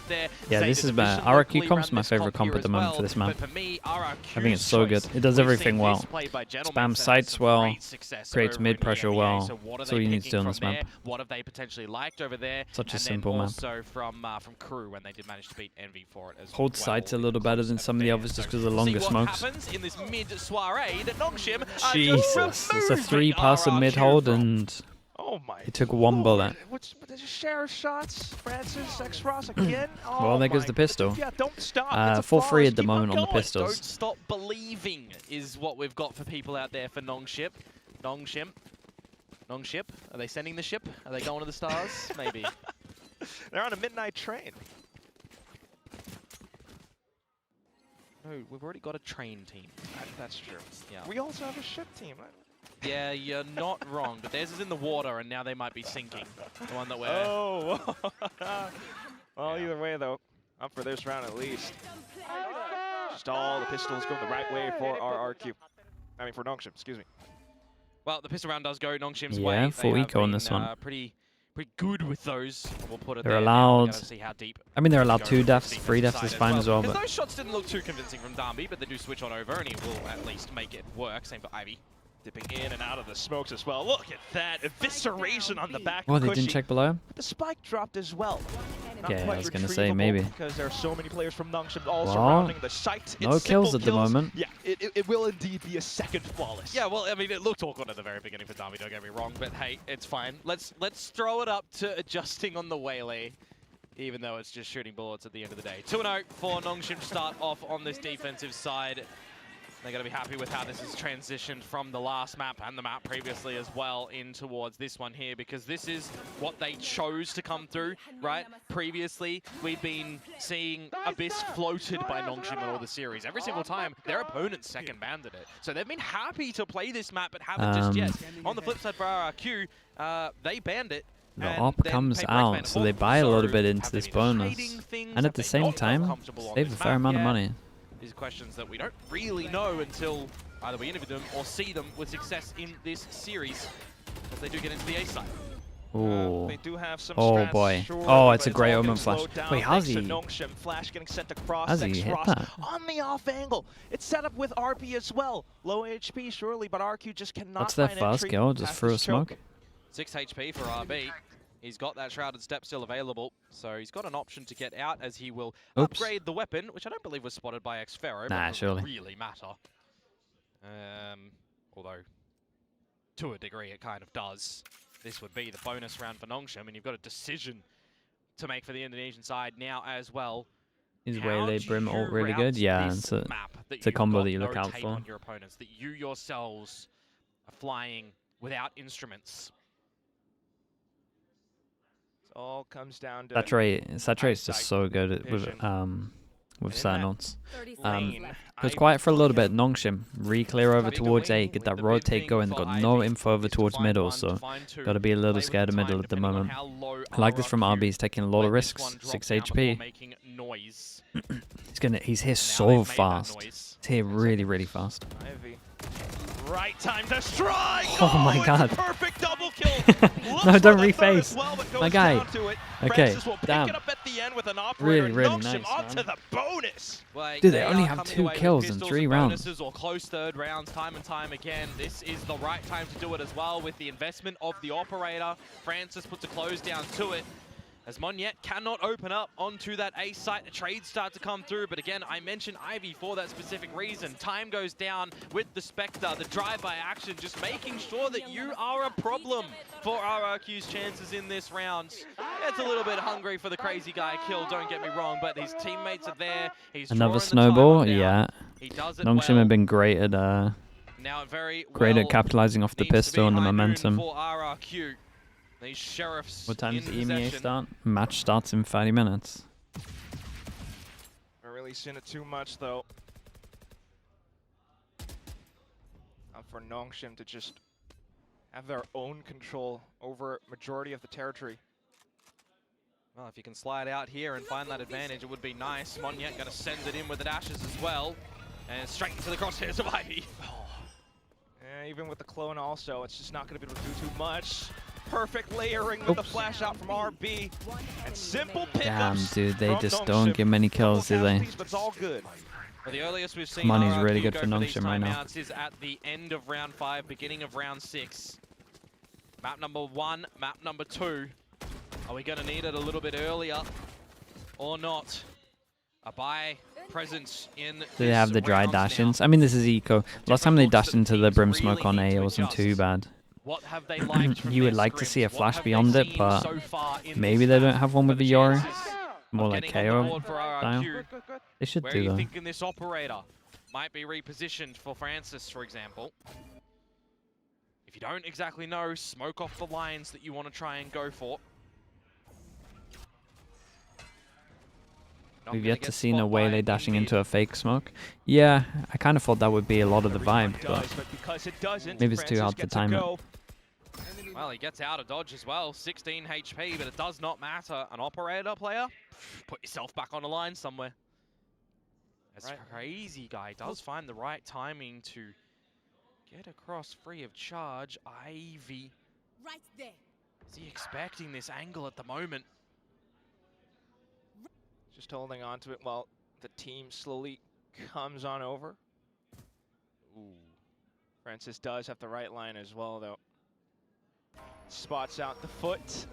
there. Yeah, this is bad. RRQ comp's my favorite comp at the moment for this map. But for me, RRQ's I think it's so good. It does everything well. Spam Spam sights well, creates mid pressure well. That's all you need to do on this map. What have they potentially liked over there? Such a simple map. Also from Crew when they did manage to beat Envy for it as Hold sights a little better than some of the others just because of the longer smokes. Happens in this mid soiree that Nongshim Jesus, it's a 3-passer mid hold and he took one bullet. What's share shots? Francis X Ross again. Well, there goes the pistol. Yeah, don't stop. 4-3 at the moment on the pistols. Don't stop believing is what we've got for people out there for Nongshim. Nongship. Are they sending the ship? Are they going to the stars? Maybe. They're on a midnight train. No, we've already got a train team. That's true. Yeah. We also have a ship team. Yeah, you're not wrong, but theirs is in the water, and now they might be sinking. The one that we're... Oh! Well, either way, though, up for this round at least. Just all the pistols going the right way for RRQ. I mean, for Nongshim, excuse me. Well, the pistol round does go Nongshim's way. Yeah, full eco on this one. Pretty good with those. We'll put it they're there. allowed. See how deep They're allowed 2 deaths, 3 deaths is fine as well. But those shots didn't look too convincing from Darby, but they do switch on over, and he will at least make it work. Same for Ivy. Dipping in and out of the smokes as well. Look at that evisceration on the back. Oh, they didn't check below? The spike dropped as well. Yeah, I was going to say maybe. Because there are so many players from Nongshim all Well, surrounding the site. No kills at the moment. Yeah, it will indeed be a second flawless. Yeah, well, I mean, it looked awkward at the very beginning for Darby, don't get me wrong, but hey, it's fine. Let's throw it up to adjusting on the Waylay, even though it's just shooting bullets at the end of the day. 2-0 for Nongshim to start off on this defensive side. They're going to be happy with how this has transitioned from the last map and the map previously as well in towards this one here, because this is what they chose to come through, right? Previously, we've been seeing Abyss floated by Nongshim in all the series. Every single time, their opponents second banded it. So they've been happy to play this map, but haven't just yet. On the flip side for RRQ, they banned it. The op comes out, so they buy a little bit into this bonus. And at the same time, save a fair amount of money. These are questions that we don't really know until either we interview them or see them with success in this series, as they do get into the A side. Ooh. They do have some oh boy. Sure, oh, it's a great omen flash. Wait, how's he? Flash getting sent across. How's he hit that? On the off angle. It's set up with RP as well. Low HP surely, but RQ just cannot. What's their first kill? Just through a smoke? 6 HP for RB. He's got that Shrouded Step still available, so he's got an option to get out as he will upgrade the weapon, which I don't believe was spotted by Xfero, but doesn't really matter. Although, to a degree, it kind of does. This would be the bonus round for Nongshim, and you've got a decision to make for the Indonesian side now as well. Is Waylay Brim ult really good? Yeah, it's a combo that you look out for. On your opponents, that you yourselves are flying without instruments. All comes down to Saturate is just so good with certain ults. Goes quiet for a little bit. Nongshim re-clear over towards A, get that rotate going. Got no info over towards middle, so got to be a little scared of middle at the moment. I like this from RB. He's taking a lot of risks. 6 HP. He's here so fast. He's here really fast. Right time to strike! Oh my god. Perfect double kill. No, don't reface. My guy. Okay, damn. Really nice, man. The bonus. Dude, they only have 2 kills in 3 rounds. Or close third rounds time and time again. This is the right time to do it as well with the investment of the operator. Francis puts a close down to it. As Monyet cannot open up onto that A site, the trades start to come through. But again, I mentioned Ivy for that specific reason. Time goes down with the Spectre, the drive-by action, just making sure that you are a problem for RRQ's chances in this round. It's a little bit hungry for the crazy guy kill, don't get me wrong, but his teammates are there. He's another snowball, yeah. He does it Nongshim have been great at capitalizing off the pistol and the momentum. For RRQ. These sheriffs. What time does the EMEA start? Match starts in 30 minutes. Not really seen it too much though. For Nongshim to just have their own control over majority of the territory. Well, if you can slide out here and find that advantage, it would be nice. Monyet going to send it in with the dashes as well. And straight into the crosshairs of Ivy. Yeah, even with the clone also, it's just not going to be able to do too much. perfect layering with the flash out from RB. And simple pickups. Damn, dude, they from just Nongshim. don't get many kills, do they? But it's all good. Well, the earliest we've seen Money's RRQ really good go for these Nongshim right now. timeouts is at the end of round 5, beginning of round 6. Map number 1, map number 2. Are we going to need it a little bit earlier or not? A buy presence in. Do they have the dry dash-ins? I mean, this is eco. Last time they dashed into the brim smoke on A, it wasn't too bad. What have they liked from You would their like to see a scrims? flash What have beyond they it, seen but so far in maybe this they map? don't have one with But the the Yoru. chances More of like getting on the KO board for style. RRQ. They should Where are do you though. thinking this operator might be repositioned for Francis, for example? If you don't exactly know, smoke off the lines that you want to try and go for. Not We've gonna yet to get see a spot Waylay by dashing mid. into a fake smoke. Yeah, I kind of thought that would be a lot of the vibe, but because it doesn't, maybe it's too hard to time it. Well, he gets out of dodge as well. 16 HP, but it does not matter. An operator player, put yourself back on the line somewhere. That's crazy. Guy does find the right timing to get across free of charge. Ivy. Right there. Is he expecting this angle at the moment? Just holding on to it while the team slowly comes on over. Ooh. Francis does have the right line as well, though. Spots out the foot.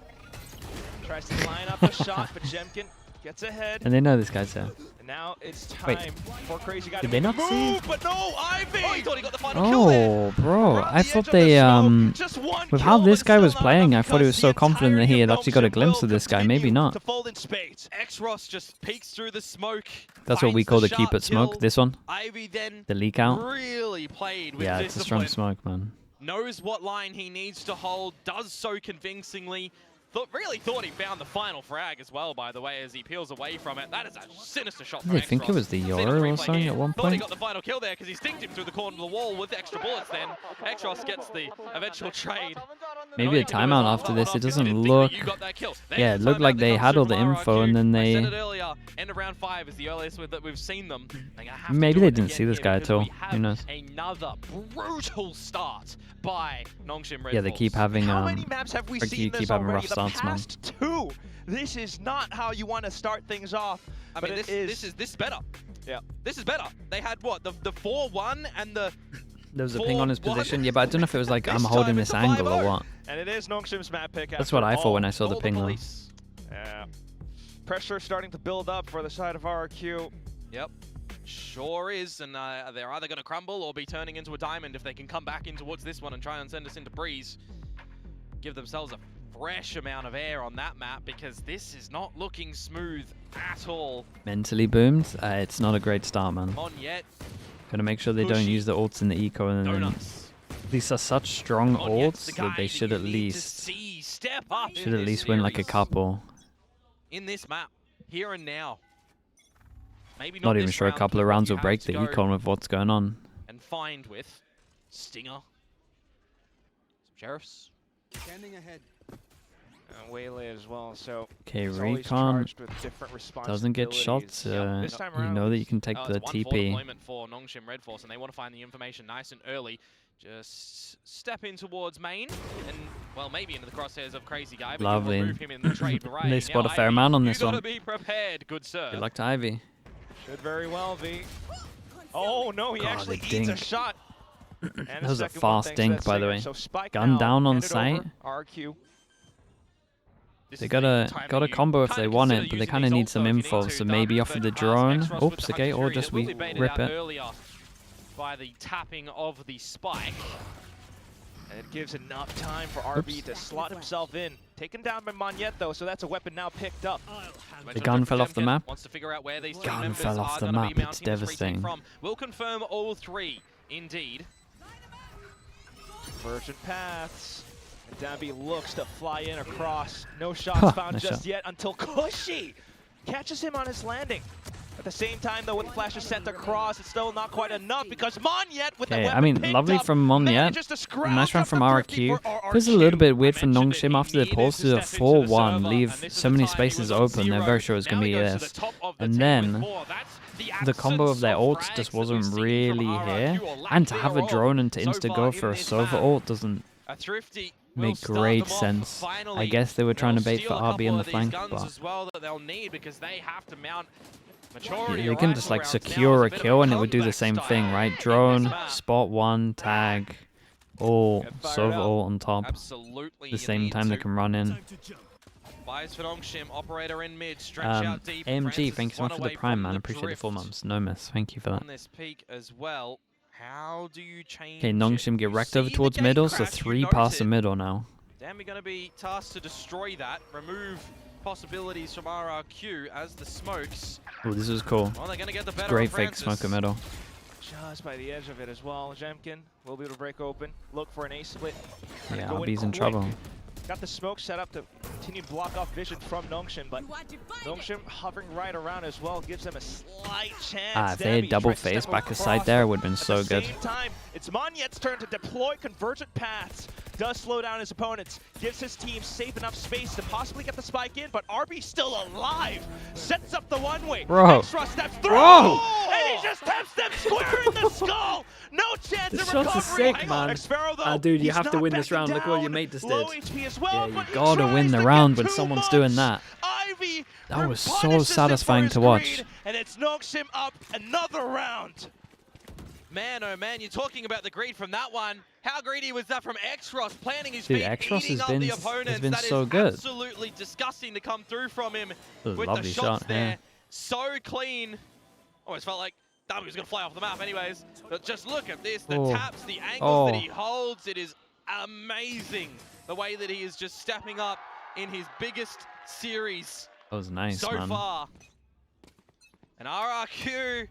Tries to line up a shot, but Jemkin gets ahead. and they know this guy's there. And now it's Wait. time for Crazy Guy Did to they not move, see? but no, Ivy! Oh, he thought he got the final kill there. Oh, bro, Around I the thought edge of the they smoke, just one with kill, how but this it's guy still was not playing, enough I thought he because was so the confident that he had entirety of actually got a Nongshim glimpse will of this guy. Maybe continue not. to fold in spades. X-Ross just peeks through the smoke. That's what we finds call the the keep sharp it smoke. kill. This one, Ivy then the leak out. really played with Yeah, it's a strong discipline. smoke, man. Knows what line he needs to hold, does so convincingly. Really thought he found the final frag as well, by the way, as he peels away from it. That is a sinister shot from Did they think it X-Ross. was the Seen on Yoru or replay something here. at one Thought he point? got the final kill there because he stinked him through the corner of the wall with extra bullets then. X-Ross gets the eventual trade. Maybe a All you can do is timeout laugh after it this. off It 'cause you doesn't didn't think look. that you got that kill. There's Yeah, it the looked timeout like that they comes had through all the from info, RRQ. and then I said they. it earlier, end of round 5 is the earliest that we've seen them. They're gonna have to Maybe do they it didn't again see this here guy at because all. we have Who knows? Another brutal start by Nongshim Red Yeah, they Force. keep having How many maps have we RRQ seen this keep having rough already? starts, The man. past two. This is not how you want to start things off. I but mean, it this is better. Yeah. This is better. They had what, the 4-1 and the There was a ping on his 4-1. position. Yeah, but I don't know if it was like This I'm time holding it's this a angle or 5-0. what. And it is Nongshim's map pick. That's what I thought when I saw the all ping though. police. Yeah. Pressure starting to build up for the side of RRQ. Yep. Sure is, and they're either going to crumble or be turning into a diamond if they can come back in towards this one and try and send us into breeze. Give themselves a fresh amount of air on that map because this is not looking smooth at all. Mentally boomed. It's not a great start, man. On yet, Gotta make sure they don't Pushy. use the ults in the eco, and then donuts. these are such strong On yet, ults the that guy they should you at need to least see step up in should at this least win like a series. couple. In this map, here and now. Maybe Not even this sure a round, couple but of rounds you will break have to the go econ with what's going on. and find with Stinger, some Sheriffs. Standing ahead. Waylay as well, so Okay, he's always Recon charged with different doesn't get responsibilities. shots. Yep, this time You around know that you can take Oh, the it's 1-4 TP. deployment for Nongshim Red Force, and they want to find the information nice and early. Just step in towards main, and well, maybe into the crosshairs of Crazy Guy. But you'll Lovely. remove him in the trade variety. They Now, spot a fair Ivy, amount on you this gotta one. be prepared, good sir. Good luck to Ivy. Should very well be. Oh no, he God, actually the eats a dink. shot. And That was a second one fast thanks to dink, that by the Stinger. way. So Spike Gun now down on headed over, sight. RRQ. This They is the got time a you combo if kinda they want consider it, but they using kind of these need ults some though if you info. need So to, maybe Darby, off of the but drone. X-Ross with Oops, the okay, or Hunter just Fury, we it will be baited rip out it. earlier by the tapping of the spike. And it gives enough time for RB to slot himself in. Taken down by Monyet though, so that's a weapon now picked up. The gun fell off the map. Wants to figure out where these Gun members fell off are the gonna map. be It's mounting this retake devastating. From. We'll confirm all three, indeed. Divergent paths. And Dabby looks to fly in across. No shots Huh, found nice just shot. yet until Cushy catches him on his landing. At the same time, though, with flashes sent across, it's still not quite enough because Monyet with the Okay, weapon I mean, picked lovely up, from Monyet. manages to scrounge Nice run up from the thrifty RRQ. for Feels a little bit weird I for mentioned Nongshim that after he they needed pulls to to the step into the 4-1, server, leave and this is so the many time he spaces was on open. They're 0. very sure it's Now going to he be goes to this. the top of the And table then with 4. That's the combo of absence their of ults frags just that we've wasn't seen from really RRQ here. or lack And to have a thereof drone and to so insta far go in for a this Sova map. ult doesn't. A thrifty Make great sense. I guess they were trying to bait for RB on the flank, but as well that they'll need because they have to mount they can just like secure a kill and it would do the same thing, right? Drone, spot one, tag, all, Sova all on top. Absolutely. At the same time they can run in. Buys for Nongshim, operator in mid, stretch out deep. AMG, thank you so much for the prime, man. Appreciate the 4 months. No miss. Thank you for that. On this peak as well. How do you change Okay, Nongshim get wrecked over towards middle, so 3 past the middle now. Damn, we're going to be tasked to destroy that, remove possibilities from RRQ as the smokes. Oh, this is cool. Well, they're going to get the better Great of fake Francis. smoker middle. Just by the edge of it as well. Jemkin will be able to break open, look for an A split. Yeah, RB's in trouble. Got the smoke set up to continue to block off vision from Nongshim, but You are divided. Nongshim hovering right around as well gives them a slight chance. If they had double phase back aside there, it would have been so good. At the same time, it's Monyet's turn to deploy convergent paths. Does slow down his opponents, gives his team safe enough space to possibly get the spike in, but RB's still alive. Sets up the one-way. Bro. Extra steps through. Bro. And he just taps them square in the skull. No chance The of shots recovery. are sick, man. Xfero, though, Dude, you he's have to not win this backing round. Look what your down. mate just Low did. HP as well, Yeah, you but he gotta tries win the to round get when 2 someone's doing votes. that. Ivy That was so punishes him satisfying for his to watch. greed, and it's Nongshim up another round. Man, oh man, you're talking about the greed from that one. How greedy was that from Xross, planting his Dude, feet, Xross eating has up been- the has opponents. been That so is good. absolutely disgusting to come through from him That was a with lovely the shots shot, there. yeah. So clean. Almost felt like Darby was going to fly off the map anyways. But just look at this, the Oh. taps, the angles that Oh. he holds. It is amazing the way that he is just stepping up in his biggest series That was nice, so man. far. And RRQ,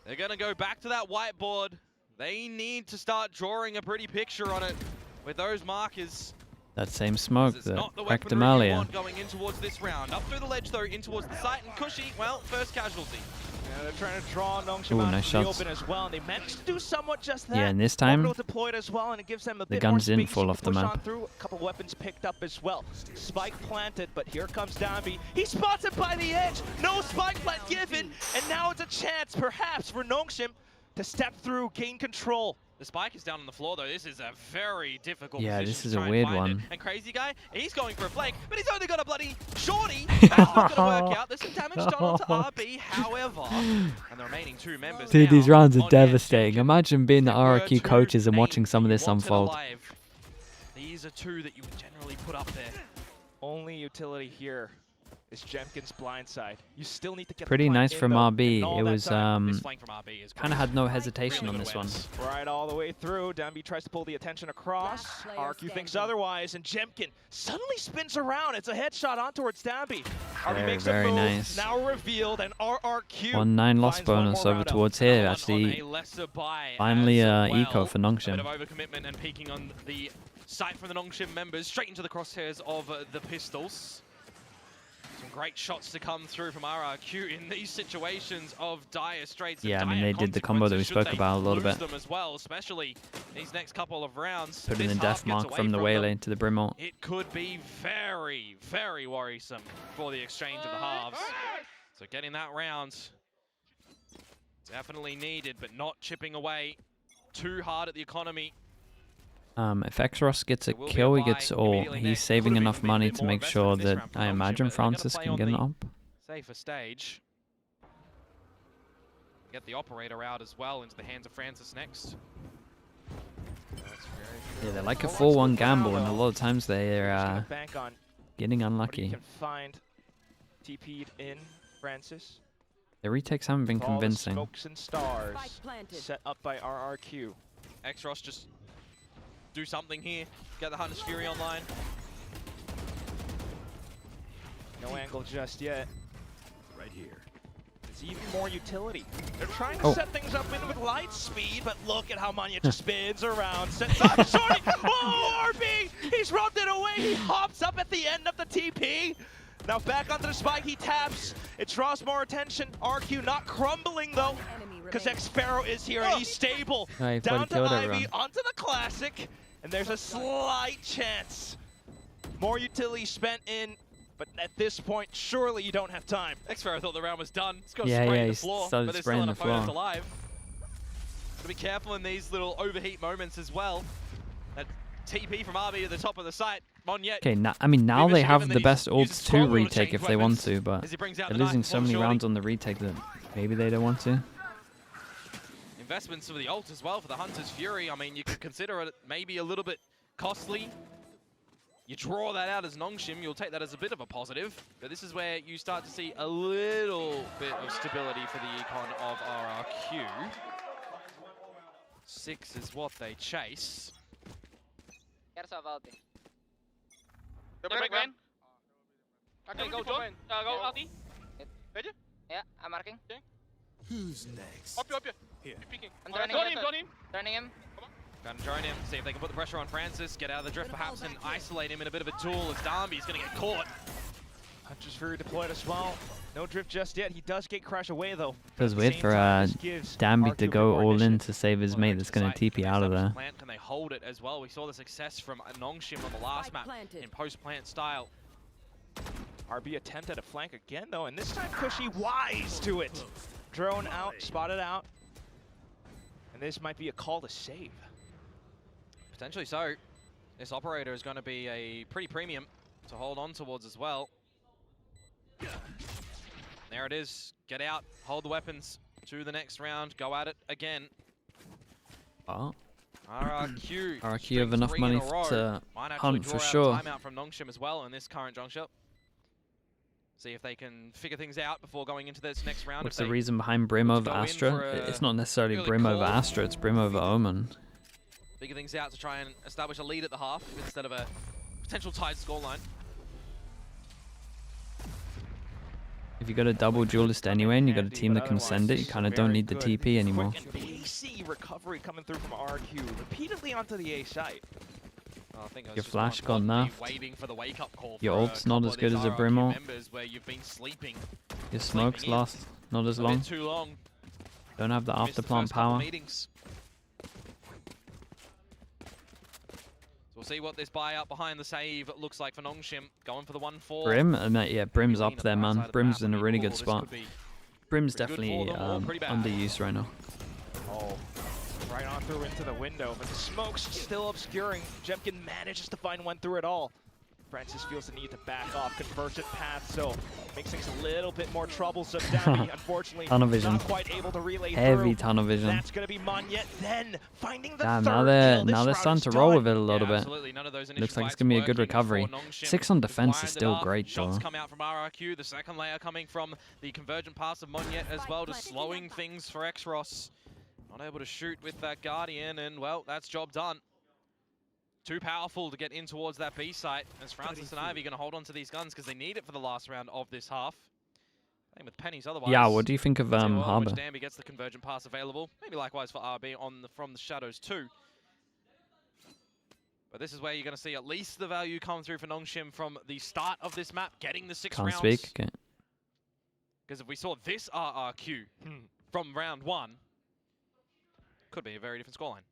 they're going to go back to that whiteboard. They need to start drawing a pretty picture on it with those markers. That same smoke It's that not the wrecked weaponry you Amalia. want going in towards this round. Up through the ledge though, in towards the site, and Cushy, well, first casualty. Yeah, they're trying to draw Nongshim Ooh, out nice into the shots. open as well, and they managed to do somewhat just that. Yeah, and this time, Orbital deployed as well, and it gives them a the bit guns more didn't space fall to off the push map. on through. A couple weapons picked up as well. Spike planted, but here comes Dambi. He's spotted by the edge. No spike plant given, and now it's a chance, perhaps, for Nongshim to step through, gain control. The spike is down on the floor though. This is a very difficult Yeah, position this to is a try and weird find one. it. And Crazy Guy, he's going for a flank, but he's only got a bloody shorty. That's not going to work out. There's some damage done onto RB, however. And the remaining 2 members Dude, now these rounds are on devastating. edge. Imagine being the If you were RRQ to coaches and name watching some of who this you wanted unfold. alive, these are 2 that you would generally put up there. Only utility here is Jemkin's blindside. You still need to get Pretty the nice flank from in, though, RB. and all It that was time. This flank from RB is kind of had no hesitation really on good this one. wins. Right all the way through. Dambi tries to pull the attention across. Last player RQ thinks standing. otherwise, and Jemkin suddenly spins around. It's a headshot on towards Dambi. RB Very, makes very a move, nice. now revealed, and RRQ 1-9 loss finds one bonus more over round up. towards here. Another one Actually, on a lesser buy finally as well. eco for A bit Nongshim. of overcommitment and peeking on the site from the Nongshim members, straight into the crosshairs of the pistols. Some great shots to come through from RRQ in these situations of dire straits. Yeah, I and mean, dire they did the combo that we consequences spoke should they about a little lose bit. them as well, especially these next couple of rounds. Put in This the half death gets mark away from the them. Waylay to the Brimalt. It could be very, very worrisome for the exchange of the halves. So getting that round, definitely needed, but not chipping away too hard at the economy. If Xross gets a There will be kill, a he gets buy all. immediately He's next. saving Could've enough even been a money bit to more make investment sure in this that round from I Nongshim, imagine but they're gonna Francis play can on get it the up. safer stage. Get the operator out as well into the hands of Francis next. Yeah, they're like a 4-1 gamble, and a lot of times they're Just gonna bank on getting what he unlucky. can find. TP'd in Francis. The retakes haven't been With all the convincing. smokes and stars Spike planted. set up by RRQ. Xross just do something here. Get the Hunter's Fury online. No angle just yet. Right here. It's even more utility. They're trying to Oh. set things up in with light speed, but look at how Manya just spins around, sets up shorty. Oh, RB! He's rubbed it away. He hops up at the end of the TP. Now back onto the spike, he taps. It draws more attention. RQ not crumbling though, Enemy because remaining. Xfero is here and he's stable. Oh, he thought Down he to killed Ivy, everyone. onto the classic, and there's a slight chance. More utility spent in, but at this point, surely you don't have time. Xfero thought the round was done. He's got Yeah, spraying yeah, the he floor, started but there's still spraying an the opponent floor. alive. Gotta be careful in these little overheat moments as well. That TP from RB at the top of the site. Monyet. Okay, I mean, now they have the best ults to retake if they want to, but as he brings out they're the losing knife so many shortly. rounds on the retake that maybe they don't want to. Investments for the ult as well for the Hunter's Fury. I mean, you could consider it maybe a little bit costly. You draw that out as Nongshim, you'll take that as a bit of a positive. But this is where you start to see a little bit of stability for the econ of RRQ. 6 is what they chase. Okay, go John. Go Aldi. Yeah, I'm marking. Who's next? Up you. Here. Keep peeking. I'm turning him. Turning him. Gonna join him, see if they can put the pressure on Francis, get out of the drift perhaps, and isolate him in a bit of a duel as Darby's gonna get caught. Hunter's Fury deployed as well. No drift just yet. He does get crash away though. Feels weird for Danby to go all in to save his mate that's going to TP out of there. Can they hold it as well? We saw the success from Nongshim on the last map in post-plant style. RB attempt at a flank again though, and this time Cushy wise to it. Drone out, spotted out. And this might be a call to save. Potentially so. This operator is going to be a pretty premium to hold on towards as well. There it is. Get out, hold the weapons to the next round, go at it again. Oh. RRQ have enough money to hunt for sure. Timeout from Nongshim as well in this current juncture. See if they can figure things out before going into this next round. What's the reason behind Brim over Astra? It's not necessarily Brim over Astra, it's Brim over Omen. Figure things out to try and establish a lead at the half instead of a potential tied scoreline. If you got a double duelist anyway and you got a team that can send it, you kind of don't need the TP anymore. Quick and pacey recovery coming through from RRQ repeatedly onto the A site. I think Your flash got enough. Your ult's not as good as a Brim ult. Your smoke's lost, not as long. Too long. Don't have the afterplant power. We'll see what this buyout behind the save looks like for Nongshim. Going for the 1-4. Brim? Yeah, Brim's up there, man. Brim's in a really good spot. Brim's definitely underused right now. Oh, right on through into the window, but the smoke's still obscuring. Jemkin manages to find one through it all. Francis feels the need to back off, converts it past, so makes things a little bit more troublesome. Danby, unfortunately, tunnel vision. not quite able to relay Heavy through. tunnel vision. That's going to be Monyet then finding the Damn, third now they're starting to roll with it a little bit. None of those Looks like it's going to be a good recovery. 6 on defense is still great, though. Shots come out from RRQ, the second layer coming from the convergent pass of Monyet as well, just slowing things for Xros. Not able to shoot with that Guardian, and well, that's job done. Too powerful to get in towards that B site, as Francis and Ivy going to hold on to these guns because they need it for the last round of this half. Same with Pennies otherwise. Yeah, what do you think of Harbor? Danby gets the convergent pass available. Maybe likewise for RB from the shadows too. But this is where you're going to see at least the value come through for Nongshim from the start of this map, getting the 6 rounds. Can't speak. Okay. Because if we saw this RRQ from round 1, could be a very different scoreline.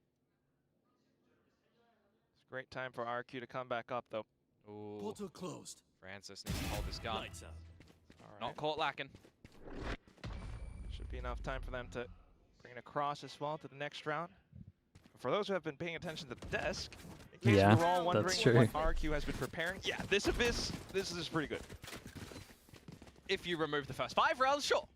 Great time for RRQ to come back up, though. Ooh. Portal closed. Francis needs to hold this gun. All right. Not caught lacking. Should be enough time for them to bring it across as well to the next round. For those who have been paying attention to the desk, in case we were all wondering what RRQ has been preparing, yeah, this Abyss, this is pretty good. If you remove the first 5 rounds, sure.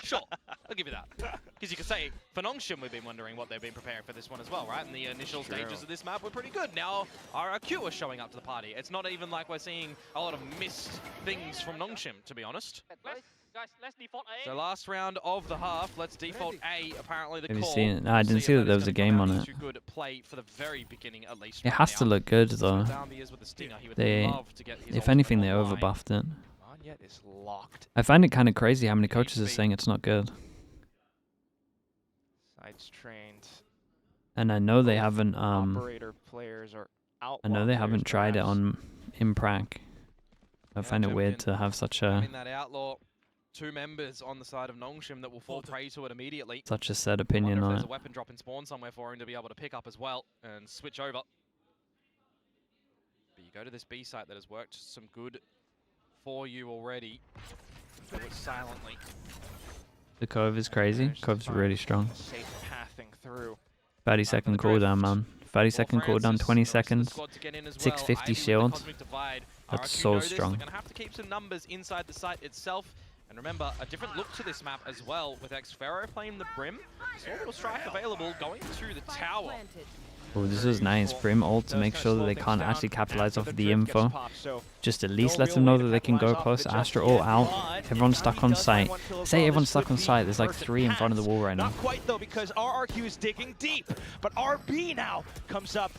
Sure, I'll give you that. Because you could say, for Nongshim, we've been wondering what they've been preparing for this one as well, right? And the initial stages of this map were pretty good. Now, RRQ is showing up to the party. It's not even like we're seeing a lot of missed things from Nongshim, to be honest. Guys, let's default A. So last round of the half, let's default A. Apparently the Have you call. seen it? No, I didn't see that there was a game on it. Good play for the very beginning, at least. It has to look good, though. If anything, they overbuffed it. Is locked. I find it kind of crazy how many coaches are saying it's not good. Sides trained. And I know they haven't Operator players are out. I know they haven't tried it on Imprac. I find it weird to have such a that outlaw, 2 members on the side of Nongshim that will fall prey to it immediately. such a set opinion on there's it. a weapon drop in spawn somewhere for him to be able to pick up as well and switch over. But you go to this B site that has worked some good for you already. Do it silently. The Cove is crazy. Cove's really strong. Safe pathing through. 30-second cooldown, man. 30-second cooldown, 20 seconds, 650 shield. That's so strong. They're going to have to keep some numbers inside the site itself. And remember, a different look to this map as well, with Xfero playing the Brim. Orbital Strike available, going to the tower. Oh, this is nice. Brim ult to make sure that they can't actually capitalize off of the info. Just at least let them know that they can go close. Astra ult out. Everyone's stuck on site. Say everyone's stuck on site. There's like 3 in front of the wall right now. Not quite though, because RRQ is digging deep. But RB now comes up.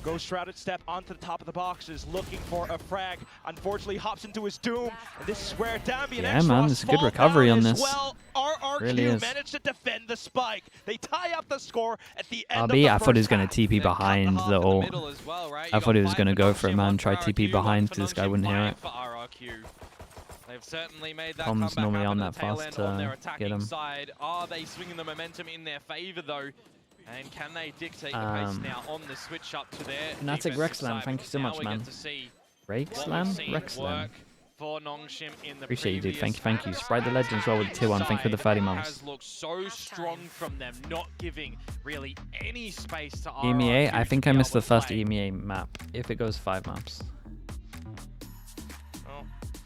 Goes shrouded step onto the top of the boxes, looking for a frag. Unfortunately, hops into his doom. And this is where Dambi and Yeah, man, there's a good recovery on this. Well, RRQ Really managed to defend the spike. They tie up the score at the end of RB, the I thought he was first going half. to TP behind the ult. I thought he was going to go for it, man. Try TP behind, so this guy wouldn't hear it. They've certainly made that Tom's comeback normally on happen that at the tail fast end on to their get attacking him. side. Are they swinging the momentum in their favor though? And can they dictate the pace now on the switch up to their Fnatic defensive Rexlam, side? thank you so Now much, we man. get to see Rexlam? what we've seen Rexlam. work for Nongshim in the Appreciate you, dude. previous Thank you. match. Sprite the Legend as well with tier 1. Thank you for the 30 months. Has looked so strong from them, not giving really any space to EMEA? RRQ I think to I be missed able the to first play. EMEA map, if it goes 5 maps. Well,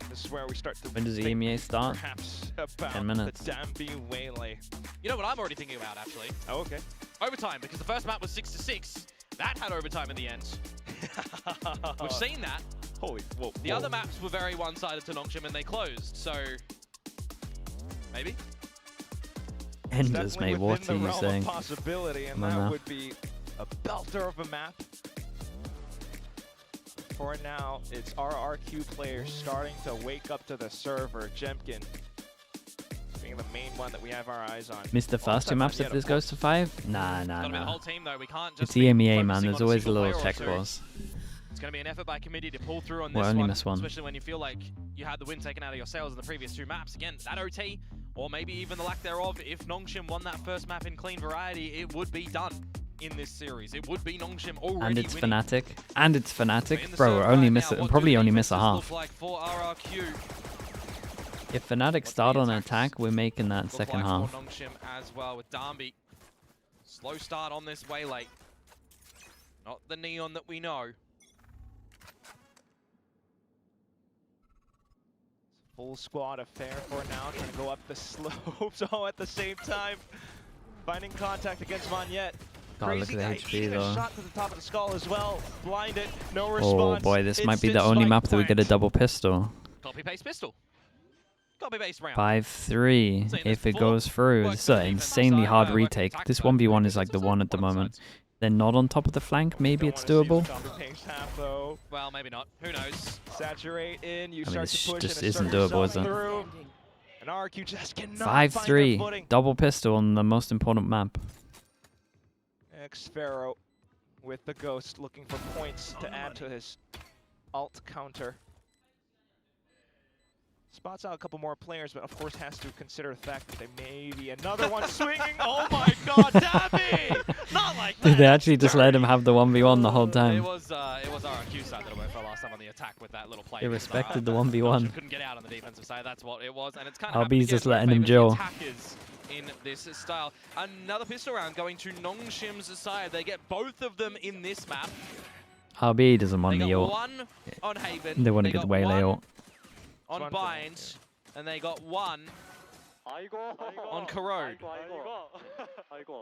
this is where we start to When does the think EMEA start? perhaps about 10 minutes. the Dambi Waylay. You know what I'm already thinking about, actually? Oh, okay. Overtime, because the first map was 6-6. That had overtime in the end. We've seen that. Holy, whoa, The other maps were very one-sided to Nongshim and they closed, so maybe? Enders, mate. What are you saying? Possibility, and Come on that now. would be a belter of a map. For now, it's RRQ players starting to wake up to the server. Jemkin being the main one that we have our eyes on. Missed the first 2 maps if this goes to 5? Nah, Gotta be the nah. whole team, though. We can't just It's be EMEA, man. focusing There's on always a single little player or tech two. wars. It's going to be an effort by committee to pull through on We'll this only one, miss one. especially when you feel like you had the win taken out of your sails in the previous 2 maps. Again, that OT, or maybe even the lack thereof, if Nongshim won that first map in clean variety, it would be done in this series. It would be Nongshim already And it's winning. Fnatic. And it's But in Fnatic. the Bro, serve we're only right miss now, it. what Probably do only miss a defenses half. look like for RRQ? If Fnatic start the on an attacks attack, we're making that Look second like half. for Nongshim as well with Dambi. Slow start on this Waylay. Not the Neon that we know. Full squad affair for now, trying to go up the slopes all at the same time. Finding contact against Vanyet. God, look at the HP eating a though. shot to the top of the skull as well. Blinded, no Oh response. boy, this might be the Instant only spike map that we get a plant. double pistol. Copy paste pistol. Copy paste round. 5-3 So if there's it 4 goes through. work This is for an the defensive insanely side, hard work for the retake. attack This side. 1v1 is like the Defensive one side, at the one moment. side. They're not on top of the flank. Maybe Don't it's wanna see the doable. copy paste half, though. Well, maybe not. Who knows? Saturate in, you I mean, start this to push just and isn't assert doable, is yourself it? through. And RRQ just cannot find their 5-3. footing. Double pistol on the most important map. Xfero with the Ghost looking for points to add to his alt counter. Spots out a couple more players, but of course has to consider the fact that they may be another one swinging. Oh my god, Dabby! Not like that! Did they actually just let him have the 1v1 the whole It time? was RRQ side that went for last time on the attack with that little play. They because, respected the Nongshim 1v1. couldn't get out on the defensive side. That's what it was, and it's kind of RB's just letting him Jill. attackers in this style. Another pistol round going to Nongshim's side. They get both of them in this map. RB doesn't want They the got ult. one on Haven. They want to got get the Waylay one ult. on One for Bind, Nongshim. and they got one on Corrode.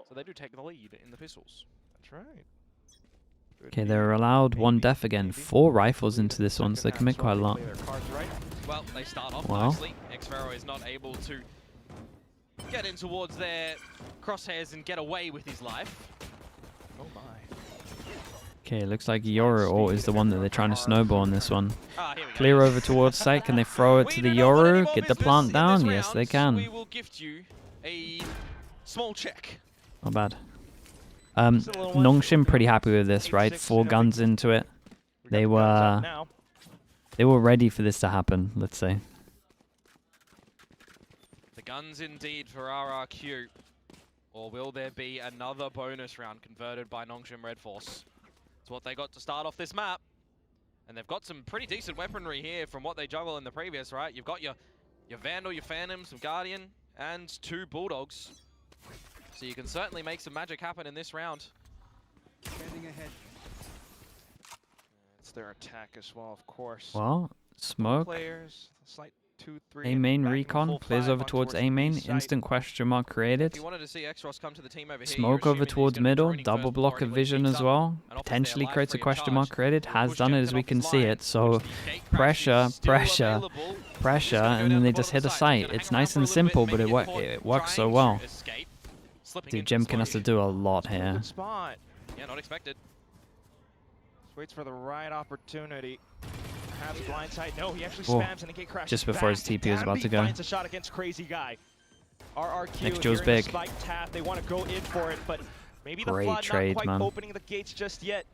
So they do take the lead in the pistols. That's right. Okay, they're allowed 1 death again. 4 rifles into this one, so they commit quite a lot. Well, they start off Wow. nicely. Xfero is not able to get in towards their crosshairs and get away with his life. Oh my. Okay, looks like Yoru ult is the one that they're trying to snowball on this one. Ah, here we go. Clear over towards site. Can they throw it to the Yoru? Get the plant down? Yes, they We can. will gift you a small check. Not bad. Nongshim pretty happy with this, right? 4 guns into it. They were ready for this to happen, let's say. The guns indeed for RRQ. Or will there be another bonus round converted by Nongshim Red Force? It's what they got to start off this map. And they've got some pretty decent weaponry here from what they juggle in the previous, right? You've got your Vandal, your Phantom, some Guardian, and 2 Bulldogs. So you can certainly make some magic happen in this round. It's their attack as well, of course. Well, smoke. Players, slight 2-3. A main back in recon full plays 5 over on towards the A main. B side. Instant question mark created. If you wanted to see X-Ross come to the team over here, Smoke over towards middle. Double block of vision as well. Potentially creates a question mark created. Has done it as we can see it. So pressure, pressure, pressure, and then they just hit a site. It's nice and simple, but it works so well. Dude, Jimkin has to do a lot here. Good spot. Yeah, not expected. Just waits for the right opportunity. Perhaps blindside. No, he actually spams and the gate crashes Just before his back. TP was about to go. Finds a shot against Crazy Guy. RRQ Next Joe's here in big. the spike tap. They want to go in for it, but maybe the Great flood trade, not quite man. opening the gates just yet.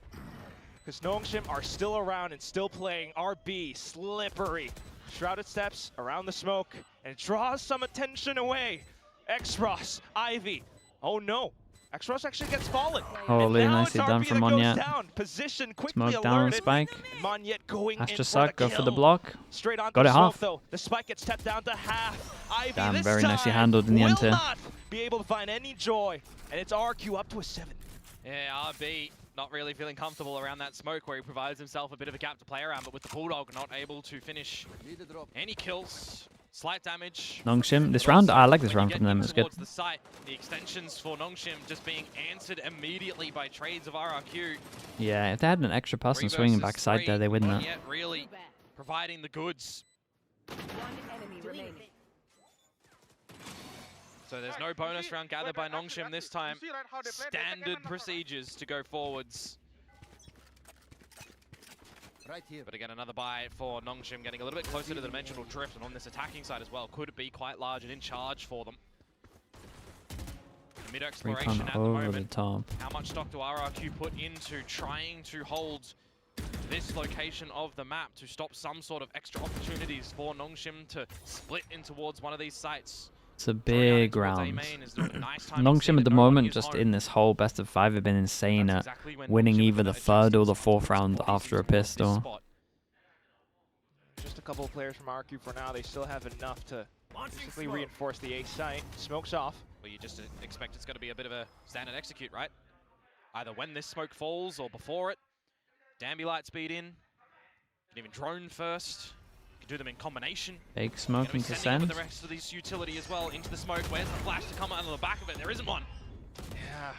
Because Nongshim are still around and still playing. RB, slippery. Shrouded steps around the smoke, and it draws some attention away. X-Ross, Ivy. Oh no. X-Ross actually gets fallen. Holy, and now nicely it's done RB from that goes Monyet. down. Position quickly Smoke down, alerted. spike. Monyet going in Astra for suck, the go for the kill. block. Straight on Got the it smoke half. though. The spike gets tapped down to half. Ivy Damn, this very time nicely handled in the end will here. not be able to find any joy. And it's RQ up to a 7. Yeah, RB not really feeling comfortable around that smoke where he provides himself a bit of a gap to play around, but with the Bulldog not able to finish any kills. Slight damage. Nongshim, this round, I like this round from them. It's good. The site, the extensions for Nongshim just being answered immediately by trades of RRQ. Yeah, if they had an extra person swinging backside there, they win that. Yet really providing the goods. So there's no bonus round gathered by Nongshim this time. Standard procedures to go forwards. Right here. But again, another buy for Nongshim, getting a little bit closer to the dimensional drift, and on this attacking side as well, could be quite large and in charge for them. Mid exploration Recon at the over the moment. top. How much stock do RRQ put into trying to hold this location of the map to stop some sort of extra opportunities for Nongshim to split in towards one of these sites? It's a big round. Nongshim at the moment, just in this whole best of 5, have been insane at winning either the 3rd or the 4th round after a pistol. Just a couple of players from RQ for now. They still have enough to basically reinforce the A site. Smoke's off. Well, you just expect it's going to be a bit of a standard execute, right? Either when this smoke falls or before it. Dambi light speed in. Can even drone first. Can do them in combination. Big smoking to send. With the rest of this utility as well into the smoke. Where's the flash to come out on the back of it? There isn't one. Yeah,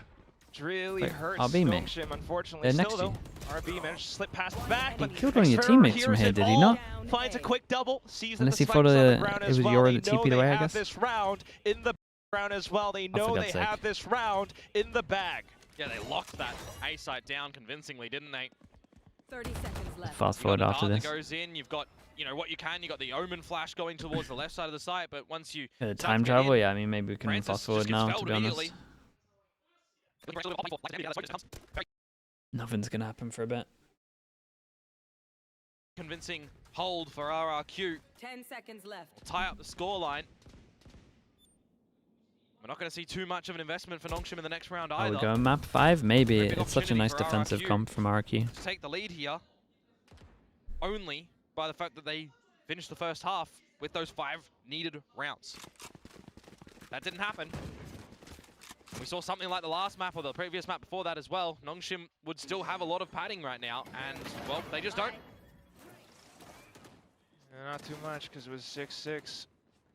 it really Wait, hurts RB mate. Nongshim, unfortunately. They're Still next though, RB managed to slip past the back. But killed one of your Experiment teammates from hears here, it did he all, not? Finds a quick double, sees that Unless the he thought spike's on the it ground was as well. Yoru They that know TP'd they away, I have guess. this round in the round as well. They know for they God's sake. have this round in the bag. Yeah, they locked that A site down convincingly, didn't they? 30 seconds left. Fast You've forward got the after dart this. that goes in. You've got, you know, what you can. You got the Omen flash going towards the left side of the site, but once you Yeah, start time to get travel, in, yeah, I mean, maybe we can Francis fast forward just now, gets to felled be honest. immediately. Nothing's going to happen for a bit. Convincing hold for RRQ. 10 seconds left. Tie up the scoreline. We're not going to see too much of an investment for Nongshim in the next round Are either. we going map 5? Maybe. Very big It's such a opportunity nice for defensive RRQ. comp from RRQ. To take the lead here, only by the fact that they finished the first half with those 5 needed rounds. That didn't happen. We saw something like the last map or the previous map before that as well. Nongshim would still have a lot of padding right now, and, well, they just don't. Not too much because it was 6-6.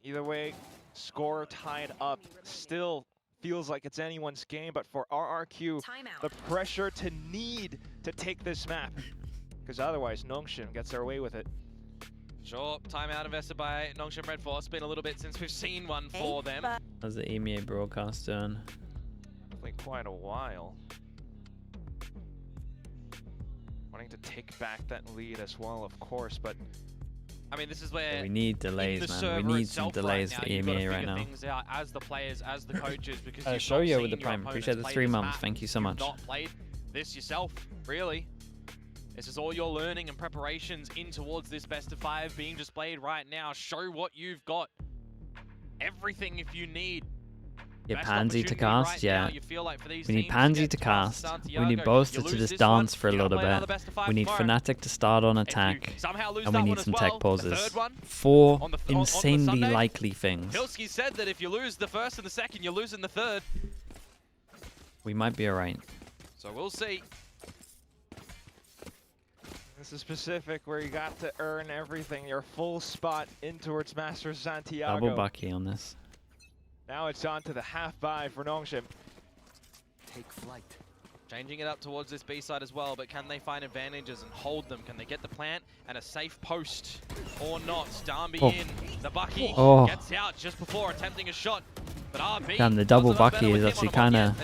Either way, score tied up. Still feels like it's anyone's game, but for RRQ, the pressure to need to take this map, because otherwise Nongshim gets their way with it. Sure, timeout invested by Nongshim Red Force. Been a little bit since we've seen one for them. How's the EMEA broadcast doing? Definitely quite a while. Wanting to take back that lead as well, of course, but I mean, this is where We need delays, man. We need some delays for EMEA right now. Things out as the players, as the coaches, because you've Show not you seen with the your Prime. opponents Appreciate the play 3 this months. map. Thank you so You've much. not played this yourself, really. This is all your learning and preparations in towards this best of 5 being displayed right now. Show what you've got. Everything if you need. Yeah, Best Pansy to opportunity cast, right yeah. now, you feel like for these We need teams Pansy get to past cast. We Santiago. need Boaster You to lose just this dance one, for a you gotta little play another bit. best of 5 We need tomorrow. Fnatic to start on If you attack. somehow lose And we that need one as some well, tech pauses. the third one, 4 on the insanely Sunday, likely things. Hilsky said that if you lose the first and the second, you're losing the third. We might be alright. So we'll see. This is specific where you got to earn everything. Your full spot in towards Master Santiago. Double Bucky on this. Now it's on to the half buy for Nongshim. Take flight. Changing it up towards this B side as well, but can they find advantages and hold them? Can they get the plant and a safe post or not? Darby in. The Bucky gets out just before attempting a shot. But RB Damn, the double Bucky is actually kind of...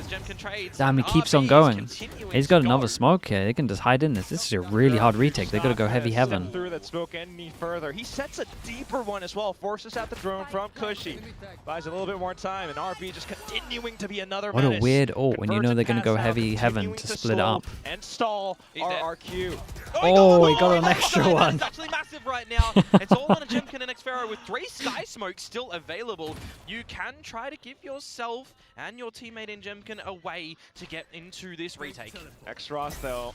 Damn, he keeps on going. He's got another smoke here. They can just hide in this. This is a really hard retake. They got to go heavy heaven. Through that smoke any further. He sets a deeper one as well. Forces out the drone from Cushy. Buys a little bit more time, and RB just continuing to be another What menace. a weird ult when you know they're going to go heavy heaven to split it up. And stall RRQ. Oh, he got an extra one. It's actually massive right now. It's all on a Jimkin and Xfero with 3 Sky Smokes still available. You can try to give yourself and your teammate in Jimkin a way to get into this retake. X-Ross, though,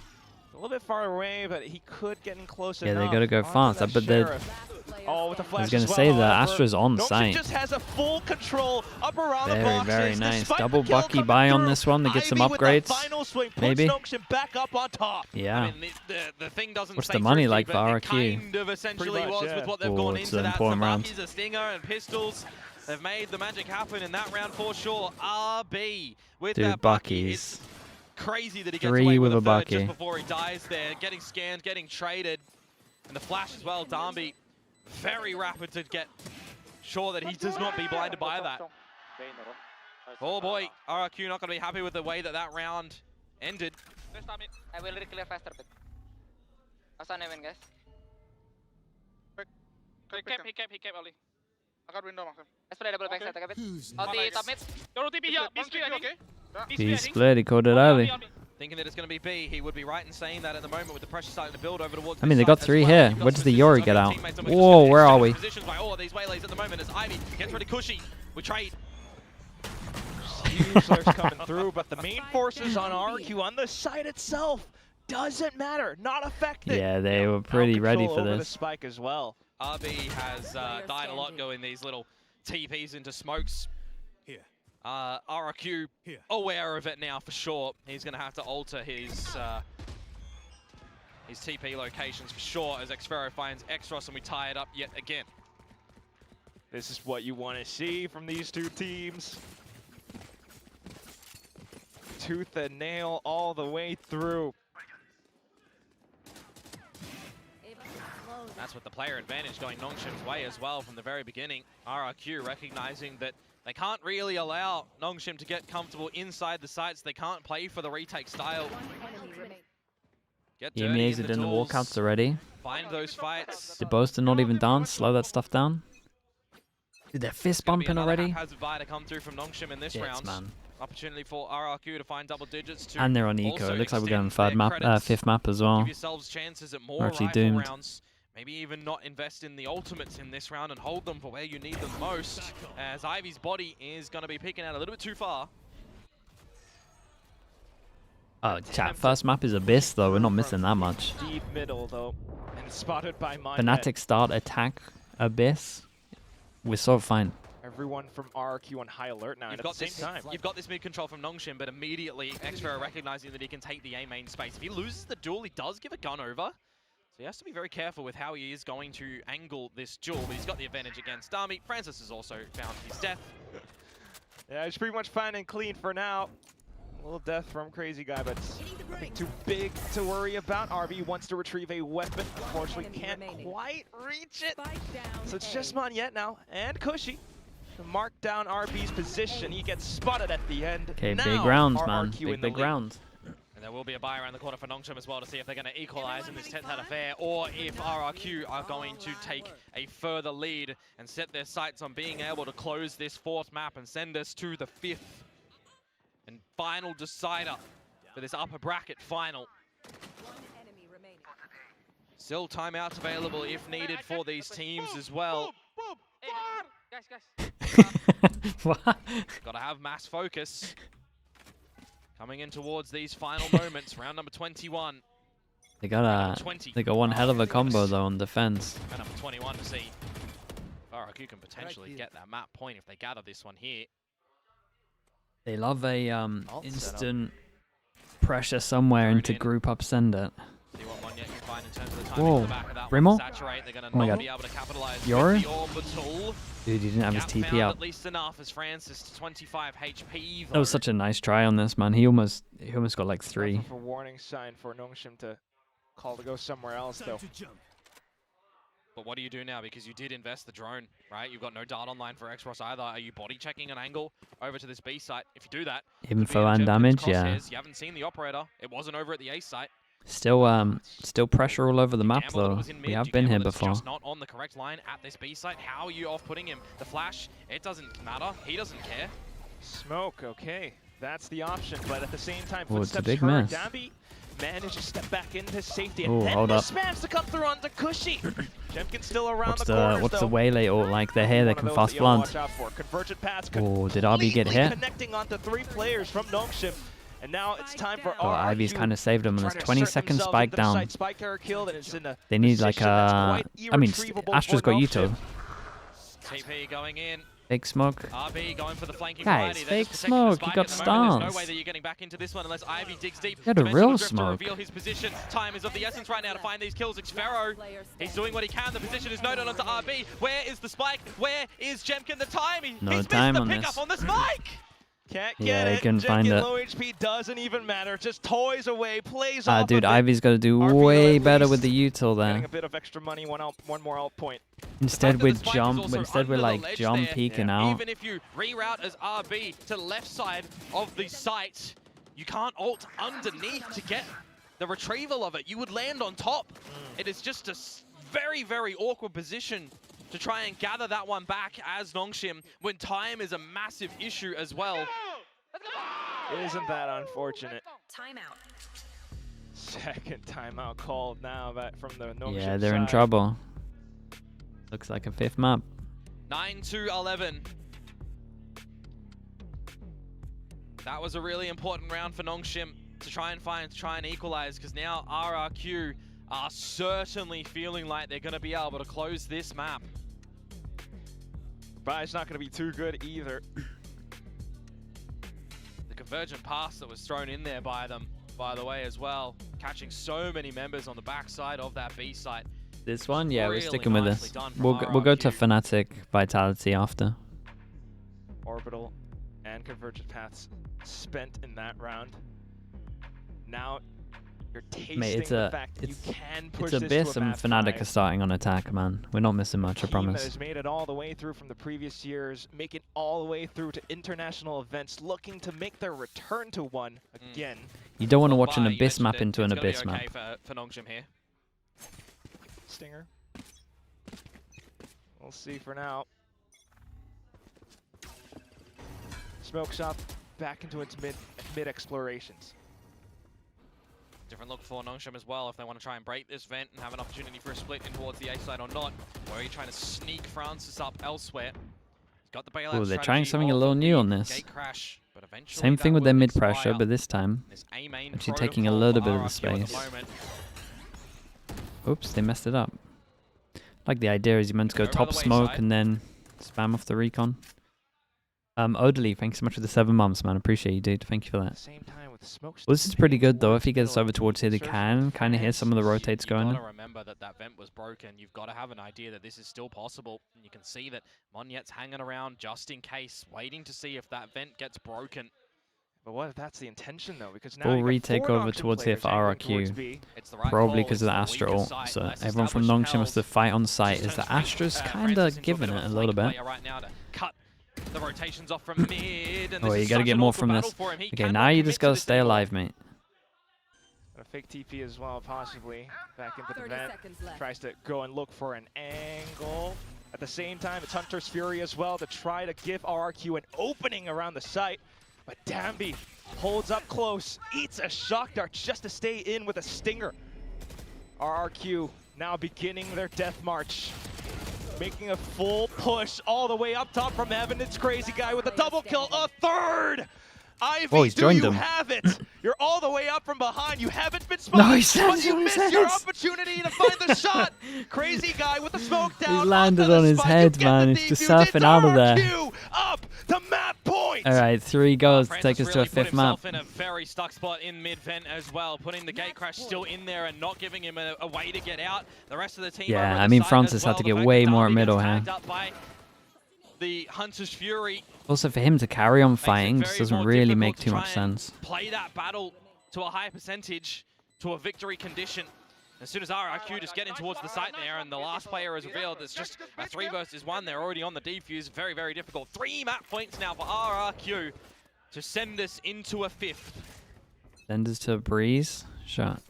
a little bit far away, but he could get in close enough. Yeah, they got to go fast. But they're... Oh, with the flash I was going to say that Astra's on site. Just has a full control up around the boxes. Very nice. Double Bucky buy on this one to get some upgrades. Maybe. Back up on top. Yeah. I mean, the thing doesn't What's say the money tricky, like for but RRQ? it kind of essentially Pretty much, was yeah. with what they've Oh, gone it's into an that. important round. Samaki's a stinger and pistols. They've made the magic happen in that round for sure. RB with Dude, that Bucky. Buckies. It's crazy that he gets 3 away with with a a third Bucky. just before he dies there. Getting scanned, getting traded. And the flash as well. Darby very rapid to get sure that he does not be blinded by that. Oh boy, RRQ not going to be happy with the way that round ended. I will clear faster bit. Asan heaven, guys. He kept early. Let's play double backside, take a bit. Who's On the next? top mid. Go to TP here. B split, I think. B He split, I think. split. He called it early. Thinking that it's going to be B, he would be right in saying that at the moment with the pressure starting to build over towards I mean, this they got side 3 as well. here. You've got Where does some the assistance Yori on get your out? teammates and we're just Whoa, getting where are we? Positions by all of these waylays at the moment as Ivy gets ready Cushy. We trade. Huge lurks coming through, but the main forces on RQ on the site itself doesn't matter. Not affected. Yeah, they were pretty ready for over the this. spike as well. RB has died a lot going these little TPs into smokes. Here. RRQ Here. aware of it now for sure. He's going to have to alter his TP locations for sure as Xfero finds X-Ross and we tie it up yet again. This is what you want to see from these two teams. Tooth and nail all the way through. That's with the player advantage going Nongshim's way as well from the very beginning. RRQ recognizing that they can't really allow Nongshim to get comfortable inside the sites. They can't play for the retake style. Get dirty EMEA's in are doing the tools, walkouts already. find those fights. The Boaster not even dance. Slow that stuff down. Dude, they're fist Gonna be bumping another already. haphazard buy to come through from Nongshim in this Shit, round. man. Opportunity for RRQ to find double digits to And they're on eco. also It looks like we're going extend their credits. 5th map as well. Give yourselves chances at more We're actually rifle doomed. rounds. Maybe even not invest in the ultimates in this round and hold them for where you need them most, as Ivy's body is going to be peeking out a little bit too far. Oh, chat. First map is Abyss, though. We're not missing that much. Deep middle though, and spotted by Mindnet. Fnatic start attack Abyss. We're so fine. Everyone from RRQ on high alert now, and at the same time. You've got this mid control from Nongshim, but immediately Xfero recognizing that he can take the A main space. If he loses the duel, he does give a gun over. So he has to be very careful with how he is going to angle this duel, but he's got the advantage against Dami. Francis has also found his death. Yeah, he's pretty much fine and clean for now. A little death from Crazy Guy, but nothing too big to worry about. RB wants to retrieve a weapon. Unfortunately, can't quite reach it. So it's just Monyet now, and Cushy to mark down RB's position. He gets spotted at the end. Okay, now, big rounds, man. RRQ in the Big lead. rounds. And there will be a buy around the corner for Nongshim as well to see if they're going to equalize in this 10th out affair, or if RRQ are going to take a further lead and set their sights on being able to close this 4th map and send us to the 5th and final decider for this upper bracket final. Still timeouts available if needed for these teams as well. Hey, guys. What? Got to have mass focus. Coming in towards these final moments, round number 21. They got one hell of a combo though on defense. Round number 21 to see if RRQ can potentially get that map point if they gather this one here. They love a instant Pressure somewhere Thrown into in. group up send it. See what Monyet can find in terms of the timing Whoa. at the back of that Remo? one. Saturate, they're going Oh my to not God. be able to capitalize Yoru? with the orbital. Dude, he didn't have his Gap TP found up. at least enough as Francis to 25 HP. That was such a nice try on this, man. He almost got like 3. Enough of a warning sign for Nongshim to call to go somewhere else, though. But what do you do now? Because you did invest the drone, right? You've got no dart online for Xros either. Are you body checking an angle over to this B site? If you do that, could be Info in and Gemkin's damage, yeah. crosshairs. You haven't seen the operator. It wasn't over at the A site. Still pressure all over the You map gamble that it though. was in We mid, have you been here gamble it's before. just not on the correct line at this B site. How are you off-putting him? The flash, it doesn't matter. He doesn't care. Smoke, okay. That's the option, but at the same time, Oh, it's a footsteps big heard. miss. Dambi managed to step back into safety, Oh, and then hold up. mismanaged to come through onto Cushy. Jemkin's still around the corners, What's the though. waylay ult like? They're here, they One of can those fast that you gotta plant. watch out for. Convergent paths Oh, did RB get completely hit? connecting onto 3 players from Nongshim. And now it's time for Oh, RRQ Ivy's kind of saved him, and try there's to 20 assert seconds themselves spike into the down. site. Spike error killed, and it's in a They need like position that's quite I mean, irretrievable Astra's for got Nongshim. Yuto. TP going in. Fake smoke. RB going for the flanking Guys, variety. They're fake just protecting the smoke, spike you got at the moment. There's stance. no way that you're getting back into this one unless Ivy digs deep. You had a Dimensional real Drift smoke. to reveal his position. Time is of the essence right now to find these kills. It's Pharaoh. He's doing what he can. The position is noted onto RB. Where is the spike? Where is Jemkin? The time? No He's time missed on the this. pickup on the spike. Can't Yeah, get he it. couldn't find Jemkin it. low HP doesn't even matter. Just toys away, plays off Dude, of it. Ivy's got to do RB way at better with least the util Getting there. a bit of extra money, one more out point. Instead The we're fact that the spike is also under the like ledge jump there, peeking out. Even if you reroute as RB to the left side of the site, you can't ult underneath to get the retrieval of it. You would land on top. It is just a very, very awkward position to try and gather that one back as Nongshim when time is a massive issue as well. Isn't that unfortunate? Timeout. Second timeout called now from the Nongshim Yeah, they're in side. trouble. Looks like a 5th map. 9-11. That was a really important round for Nongshim to try and equalize, because now RRQ are certainly feeling like they're going to be able to close this map. But it's not going to be too good either. The convergent pass that was thrown in there by them, by the way, as well, catching so many members on the backside of that B site. This one, yeah, we're Really sticking with nicely this. done from We'll go to RRQ. Fnatic Vitality after. Orbital and convergent paths spent in that round. Now you're tasting Mate, the fact that you can push It's this Abyss to a and map Fnatic are 5. starting on attack, man. We're not missing much, I Team that promise. has made it all the way through from the previous years, make it all the way through to international events, looking to make their return to one again. You don't want to watch an But you Abyss mentioned map it, into an it's gonna be Abyss map. okay for Nongshim here. Stinger. We'll see for now. Smoke shop back into its mid explorations. Different look for Nongshim as well if they want to try and break this vent and have an opportunity for a split in towards the A side or not. Or are you trying to sneak Francis up elsewhere? He's got the bailout Oh, they're trying strategy something a off little of new the on this. gate crash, but eventually Same that thing with their will mid pressure, expire. but this time, This A main actually taking a protocol little for bit of the RRQ at space. moment. oops, they messed it up. Like the idea is you meant to go Over top the smoke wayside. and then spam off the recon. Odely, thanks so much for the 7 months, man. Appreciate you, dude. Thank you for At that. the same time with smoke Well, this is pretty good though. If he gets towards over towards here, they can kind of hear some of the rotates going. You've got to remember that that vent was broken. You've got to have an idea that this is still possible. And you can see that Monyet's hanging around just in case, waiting to see if that vent gets broken. But what if that's the intention though? Because now Full you got retake 4 over Nongshim towards here for players angling towards RRQ. B. It's the right Probably call. because of the It's Astra weaker ult. site, So less everyone from established Nongshim wants to tells. fight on site. Just Is the trying to make, Astra's Francis kind of into giving bit it of a little flank bit? player right now to cut the rotations off from mid. And Oh, this you is gotta such get an more awkward from battle this. for him. He Okay, cannot now you commit just to gotta this stay anymore. alive, mate. A fake TP as well, possibly. Back into the 30 vent. seconds left. Tries to go and look for an angle. At the same time, it's Hunter's Fury as well to try to give RRQ an opening around the site. But Dambi holds up close, eats a shock dart just to stay in with a stinger. RRQ now beginning their death march. Making a full push all the way up top from Evan. It's Crazy Guy with a double kill, a third! Ivy, Oh, he's do joined you him. have it? You're all the way up from behind. You haven't been spotted, No, he but stands you on his missed your head. opportunity to find the shot. Crazy Guy with the smoke down. landed onto the on his spot. You head, get the man. He's just defuse. surfing It's out of there. RRQ up to map point. right. All right, 3 goes to take Francis us to a really put 5th map. himself in a very stuck spot in mid-vent as well, putting the gate crash still in there and not giving him a way to get out. The rest of the team Yeah, over I the mean, side Francis as had well. to The get fact way that more at Darby gets middle here. tagged up by the Hunter's Fury. Also, for him to carry on fighting very just doesn't more really difficult make to too try much and sense. Play that battle to a high percentage, to a victory condition. As soon as RRQ just getting towards the site there and the last player is revealed, it's just a 3 versus 1. They're already on the defuse. Very, very difficult. 3 map points now for RRQ to send us into a 5th. Send us to a breeze. Shot.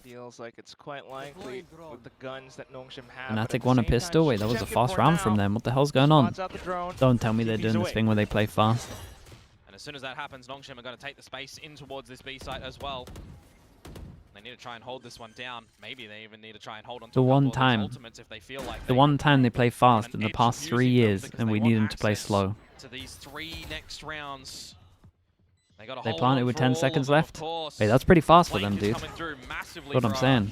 Feels like it's quite likely with the guns that Nongshim have. Fnatic won a pistol. Wait, that was a fast round from them. What the hell's going on? Don't tell me they're doing this thing where they play fast. And as soon as that happens, Nongshim are going to take the space in towards this B site as well. They need to try and hold this one down. Maybe they even need to try and hold on to The one these time, ultimates if they feel like the one time they play fast in the past 3 years, and we need them to play slow. To these 3 next rounds. They got They planted with 10 seconds left. Wait, that's pretty fast for them, dude. That's what I'm saying.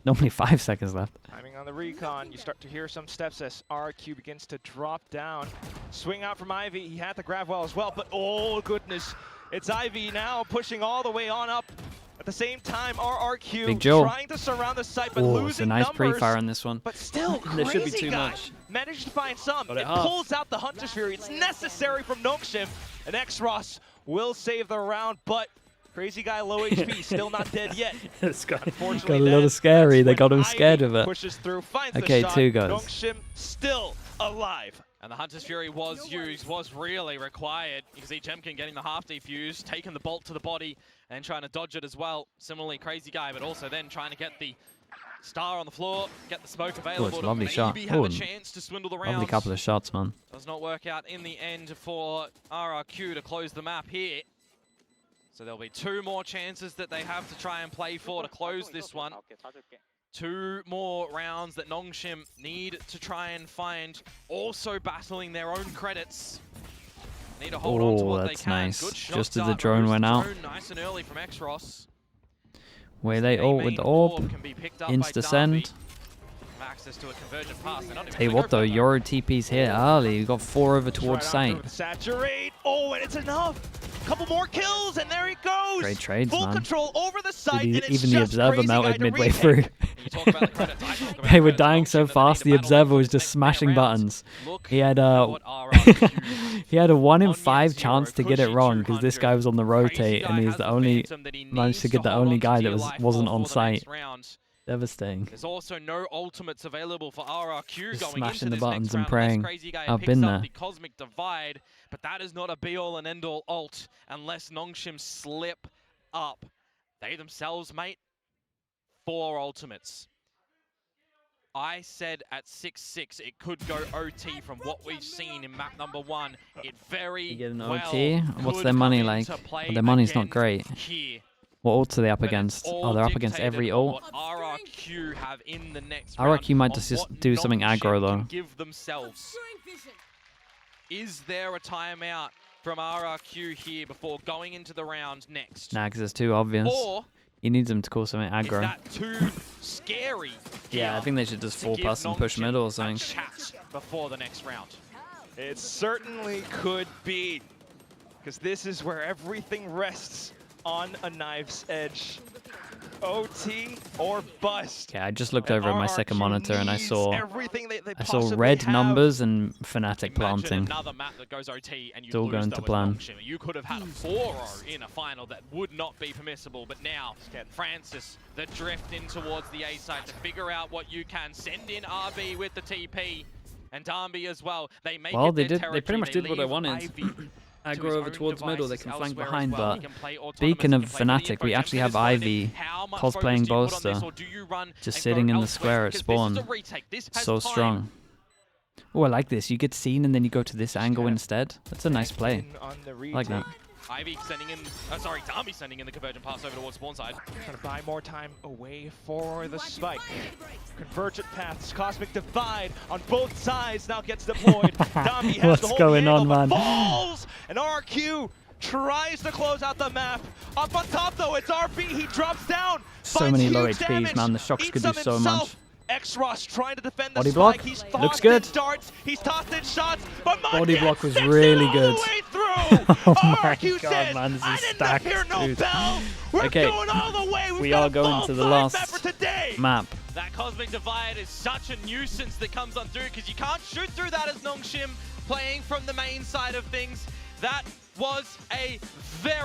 Normally 5 seconds left. Timing on the recon, you start to hear some steps as RRQ begins to drop down. Swing out from Ivy, he had the grab well as well, but oh goodness. It's Ivy now pushing all the way on up. At the same time, RRQ Big Joe. trying to surround the site, but Oh, losing it's a nice numbers, pre-fire on this one. but still, There should be Crazy too Guy much. managed to find some. Got it It half. pulls out the Hunter's Fury. It's necessary from Nongshim, and X-Ross will save the round, but Crazy Guy low HP, still not dead yet. It's got a Unfortunately, little scary. They got him scared of it. Pushes through, finds Okay, the shot. 2 goes. Nongshim still alive. And the Hunter's Fury was used, was really required. You can see Jemkin getting the half defuse, taking the bolt to the body, and trying to dodge it as well. Similarly, Crazy Guy, but also then trying to get the star on the floor, get the smoke available it's a to lovely maybe shot. have Oh, a chance to swindle the Lovely rounds. couple of shots, man. Does not work out in the end for RRQ to close the map here. So there'll be 2 more chances that they have to try and play for to close this one. 2 more rounds that Nongshim need to try and find. Also battling their own credits. Need to hold on to what they that's can. nice. Good shot Just as the start, drone moves went the out. drone nice and early from X-Ross. Where they ult with the orb. Can be picked up by Insta Darby. send. Access to a convergent pass. They're not even Hey, gonna what go though? for that. Euro TP's here early. You got 4 over towards Right on site. through with Saturate. Oh, and it's enough. Couple more kills, and there he goes. Great trades, Full man. control over the site, and it's Even the just Observer Crazy Guy melted to midway retake. through. You talk about the credits, I talk about They the were credits. dying so Nongshim, they fast, need the to battle Observer was for just the next smashing rounds. buttons. Look He had at a what RRQ he had a 1 in on 5 Net chance Zero, to get it pushing wrong because this 200. guy was on the Crazy rotate, Guy and he's has the the only Phantom that he managed to needs get the hold only on to guy that dear was life wasn't for on the next site. round. Devastating. There's also no ultimates available for RRQ Just going smashing into the this buttons next and round praying. unless Crazy Guy I've picks been up there. the Cosmic Divide, but that is not a be-all and end-all ult unless Nongshim slip up. They themselves, mate, 4 ultimates. I said at 6-6 it could go OT from what we've seen in map number 1. It very You get an well OT? What's could their money come like? into play Well, their money's not again great. here. What ults are they up But it's against? all Oh, they're up against dictated every on ult. what RRQ have in the next RRQ round, might on just what do something Nongshim aggro, though. can give themselves. Is there a timeout from RRQ here before going into the round next? Nah, because it's too obvious. Or He needs them to call something is aggro. that too scary? Yeah, I here think they should just to full give pass and push Nongshim middle or a something. chat before the next round? It certainly could be, because this is where everything rests on a knife's edge. OT or bust. Okay, I just looked over at my second RRQ monitor and I needs saw everything they I saw possibly red have. numbers and Fnatic Imagine planting. another map that goes OT and you It's all lose going though to as plan. Nongshim. You could have had a 4-0 in a final that would not be permissible, but now Francis, the drift in towards the A side to figure out what you can. Send in RB with the TP and Darby as well. They make Well, it they their did. They pretty much territory. did what I leave wanted. Ivy to Aggro his over own towards middle, they devices can flank elsewhere as behind, well. but He can play autonomous, speaking he of can play for the Fnatic, info. we actually Jemkin have is learning Ivy how much cosplaying focus do you put on Bolster, this, or do you run just and sitting go in the elsewhere? square at Because spawn. This is a retake. This has So time. strong. Oh, I like this. You get seen and then you go to this angle instead. That's a nice play. On the I like that. Ivy sending in, Darby sending in the convergent pass over towards spawn side. Trying to buy more time away for the spike. Convergent paths, Cosmic Divide on both sides now gets deployed. Dami has What's to hold going the on, angle, but man? falls! And RQ tries to close out the map. Up on top though, it's RB, he drops down. So finds many low huge HPs, damage, man. The shocks eats could do some so himself, much. X-Rush trying to defend the Body block. spike. He's Looks tossed good. in darts. He's tossed in shots. But Body block was gets really it all good. the way through. Oh my RRQ god, says, man, this I is didn't stacked, hear no dude. bell. We're Okay, going all the way. We've we got are a going full to the five last effort today. map. That Cosmic Divide is such a nuisance that comes on through because you can't shoot through that as Nongshim playing from the main side of things. That was a very